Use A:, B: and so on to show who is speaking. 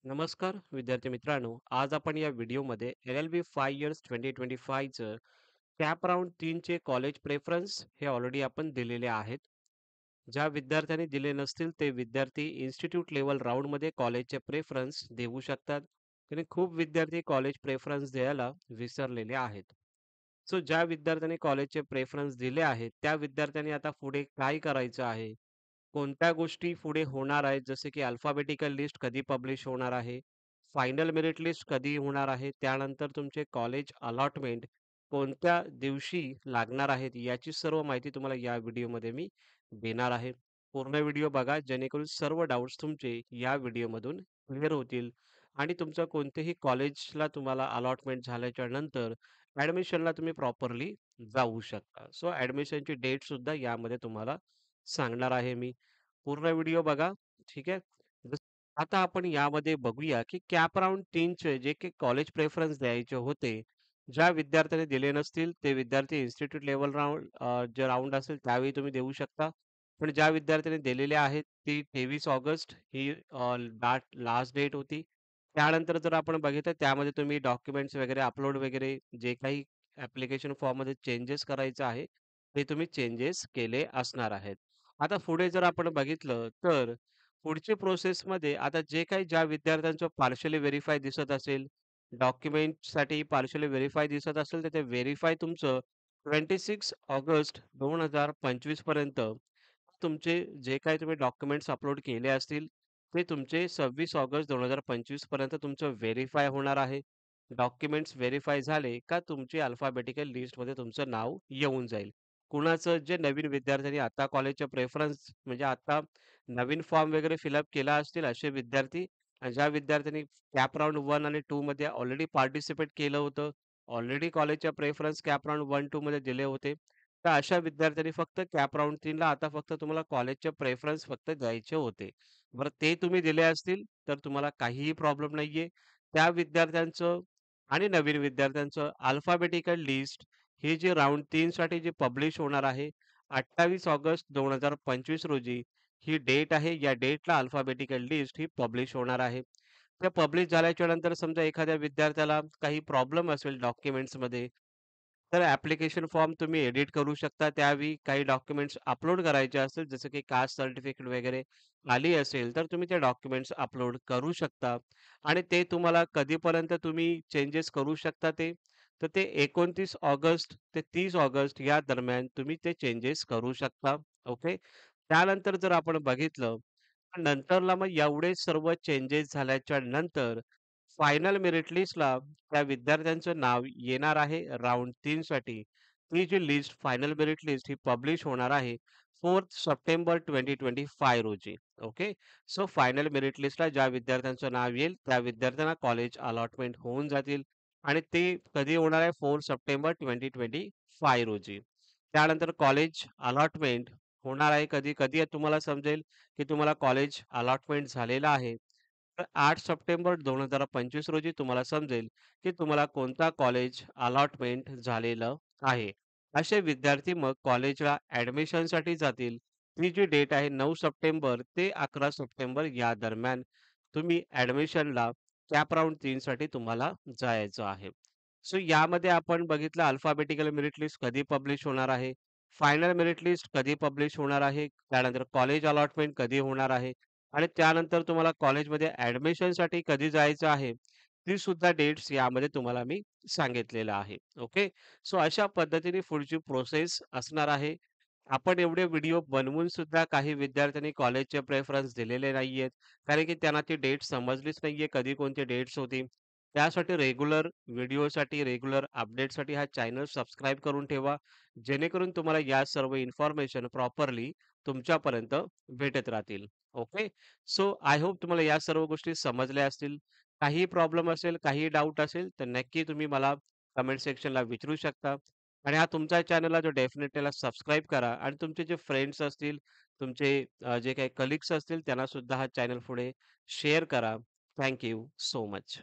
A: नमस्कार विद्यार्थी मित्रांनो, आज आपण या व्हिडिओमध्ये LLB 5 इयर्स 2025 चं कॅप राउंड 3 चे कॉलेज प्रेफरन्स हे ऑलरेडी आपण दिलेले आहेत. ज्या विद्यार्थ्यांनी दिले नसतील ते विद्यार्थी इन्स्टिट्यूट लेवल राउंडमध्ये कॉलेजचे प्रेफरन्स देऊ शकतात. आणि खूप विद्यार्थी कॉलेज प्रेफरन्स द्यायला विसरलेले आहेत. सो ज्या विद्यार्थ्यांनी कॉलेजचे प्रेफरन्स दिले आहेत, त्या विद्यार्थ्यांनी आता पुढे काय करायचं आहे? कोणत्या गोष्टी पुढे होणार आहेत, जसे की अल्फाबेटिकल लिस्ट कधी पब्लिश होणार आहे, फायनल मेरिट लिस्ट कधी होणार आहे, त्यानंतर तुमचे कॉलेज अलॉटमेंट कोणत्या दिवशी लागणार आहेत, याची सर्व माहिती तुम्हाला या व्हिडिओमध्ये मी देणार आहे. पूर्ण व्हिडिओ बघा जेणेकरून सर्व डाउट्स तुमचे या व्हिडिओमधून क्लिअर होतील आणि तुमचं कोणतेही कॉलेजला तुम्हाला अलॉटमेंट झाल्याच्या नंतर ॲडमिशनला तुम्ही प्रॉपरली जाऊ शकता. सो ॲडमिशनची डेट सुद्धा यामध्ये तुम्हाला सांगणार आहे मी. पूर्ण व्हिडिओ बघा. ठीक आहे. जस आता आपण यामध्ये बघूया, की कॅप राउंड 3 चे जे काही कॉलेज प्रेफरन्स द्यायचे होते, ज्या विद्यार्थ्यांनी दिले नसतील ते विद्यार्थी इन्स्टिट्यूट लेव्हल राउंड जे राउंड असेल त्यावेळी तुम्ही देऊ शकता. पण ज्या विद्यार्थ्यांनी दिलेले आहेत ती 23 ऑगस्ट ही लास्ट डेट होती. त्यानंतर जर आपण बघितलं त्यामध्ये तुम्ही डॉक्युमेंट्स वगैरे अपलोड वगैरे जे काही ॲप्लिकेशन फॉर्ममध्ये चेंजेस करायचे आहे, ते तुम्ही चेंजेस केले असणार आहेत. आता पुढे जर आपण बघितलं तर पुढची प्रोसेसमध्ये आता जे काही ज्या विद्यार्थ्यांचं पार्शियली व्हेरिफाय दिसत असेल, डॉक्युमेंटसाठी पार्शियली व्हेरिफाय दिसत असेल, तर ते व्हेरिफाय तुमचं 26 ऑगस्ट 2025 पर्यंत तुमचे जे काही तुम्ही डॉक्युमेंट्स अपलोड केले असतील, ते तुमचे 26 ऑगस्ट 2025 पर्यंत तुमचं व्हेरिफाय होणार आहे. डॉक्युमेंट्स व्हेरिफाय झाले का तुमची अल्फाबेटिकल लिस्टमध्ये तुमचं नाव येऊन जाईल. कुणाचं जे नवीन विद्यार्थ्यांनी आता कॉलेजच्या प्रेफरन्स म्हणजे आता नवीन फॉर्म वगैरे फिलअप केला असतील असे विद्यार्थी आणि ज्या विद्यार्थ्यांनी कॅप राउंड 1 आणि 2 मध्ये ऑलरेडी पार्टिसिपेट केलं होतं, ऑलरेडी कॉलेजच्या प्रेफरन्स कॅप राउंड 1-2 मध्ये दिले होते. तर अशा विद्यार्थ्यांनी फक्त कॅप राउंड 3 ला आता फक्त तुम्हाला कॉलेजचे प्रेफरन्स फक्त द्यायचे होते. बरं ते तुम्ही दिले असतील तर तुम्हाला काहीही प्रॉब्लेम नाहीये. त्या विद्यार्थ्यांचं आणि नवीन विद्यार्थ्यांचं अल्फाबेटिकल लिस्ट ही जी राउंड 3 साठी जी पब्लिश होणार आहे 28 ऑगस्ट 2025 रोजी ही डेट आहे. या डेटला अल्फाबेटिकल लिस्ट ही पब्लिश होणार आहे. त्या पब्लिश झाल्याच्या नंतर समजा एखाद्या विद्यार्थ्याला काही प्रॉब्लेम असेल डॉक्युमेंट्समध्ये, तर ॲप्लिकेशन फॉर्म तुम्ही एडिट करू शकता. त्यावेळी काही डॉक्युमेंट्स अपलोड करायचे असतील, जसं की कास्ट सर्टिफिकेट वगैरे आली असेल, तर तुम्ही ते डॉक्युमेंट्स अपलोड करू शकता आणि ते तुम्हाला कधीपर्यंत तुम्ही चेंजेस करू शकता ते, तर ते 29 ऑगस्ट ते 30 ऑगस्ट या दरम्यान तुम्ही ते चेंजेस करू शकता. ओके. त्यानंतर जर आपण बघितलं, तर नंतरला मग एवढे सर्व चेंजेस झाल्याच्या नंतर फायनल मेरिट लिस्टला त्या विद्यार्थ्यांचं नाव येणार आहे राउंड 3 साठी. ही जी लिस्ट फायनल मेरिट लिस्ट ही पब्लिश होणार आहे 4 सप्टेंबर 2025 रोजी. ओके. सो फायनल मेरिट लिस्टला ज्या विद्यार्थ्यांचं नाव येईल त्या विद्यार्थ्यांना कॉलेज अलॉटमेंट होऊन जातील आणि ते कधी होणार आहे 4 सप्टेंबर 2025 रोजी. त्यानंतर कॉलेज अलॉटमेंट होणार आहे कधी, कधी तुम्हाला समजेल की तुम्हाला कॉलेज अलॉटमेंट झालेलं आहे. तर 8 सप्टेंबर 2025 रोजी तुम्हाला समजेल की तुम्हाला कोणता कॉलेज अलॉटमेंट झालेलं आहे. असे विद्यार्थी मग कॉलेजला ॲडमिशनसाठी जातील. ती जी डेट आहे 9 सप्टेंबर ते 11 सप्टेंबर या दरम्यान तुम्ही ॲडमिशनला कॅप राउंड 3 साठी तुम्हाला जायचं आहे. सो यामध्ये आपण बघितलं अल्फाबेटिकल मेरिट लिस्ट कधी पब्लिश होणार आहे, फायनल मेरिट लिस्ट कधी पब्लिश होणार आहे, त्यानंतर कॉलेज अलॉटमेंट कधी होणार आहे आणि त्यानंतर तुम्हाला कॉलेजमध्ये ॲडमिशनसाठी कधी जायचं आहे, ती सुद्धा डेट्स यामध्ये तुम्हाला मी सांगितलेलं आहे. ओके. सो अशा पद्धतीने पुढची प्रोसेस असणार आहे. आपण एवढे व्हिडिओ बनवून सुद्धा काही विद्यार्थ्यांनी कॉलेजचे प्रेफरन्स दिलेले नाहीयेत. कारण की त्यांना ती डेट समजलीच नाहीये, कधी कोणती डेट्स होती. त्यासाठी रेग्युलर व्हिडिओसाठी, रेग्युलर अपडेटसाठी हा चॅनल सबस्क्राईब करून ठेवा. जेणेकरून तुम्हाला या सर्व इन्फॉर्मेशन प्रॉपरली तुमच्यापर्यंत भेटत राहतील. ओके. सो आय होप तुम्हाला या सर्व गोष्टी समजल्या असतील. काहीही प्रॉब्लेम असेल, काहीही डाऊट असेल, तर नक्की तुम्ही मला कमेंट सेक्शनला विचारू शकता. आणि हा तुमचा चॅनल आहे, जो डेफिनेटली त्याला सबस्क्राईब करा आणि तुमचे जे फ्रेंड्स असतील, तुमचे जे काही कलीग्स असतील, त्यांना सुद्धा हा चॅनल पुढे शेअर करा. Thank you so much.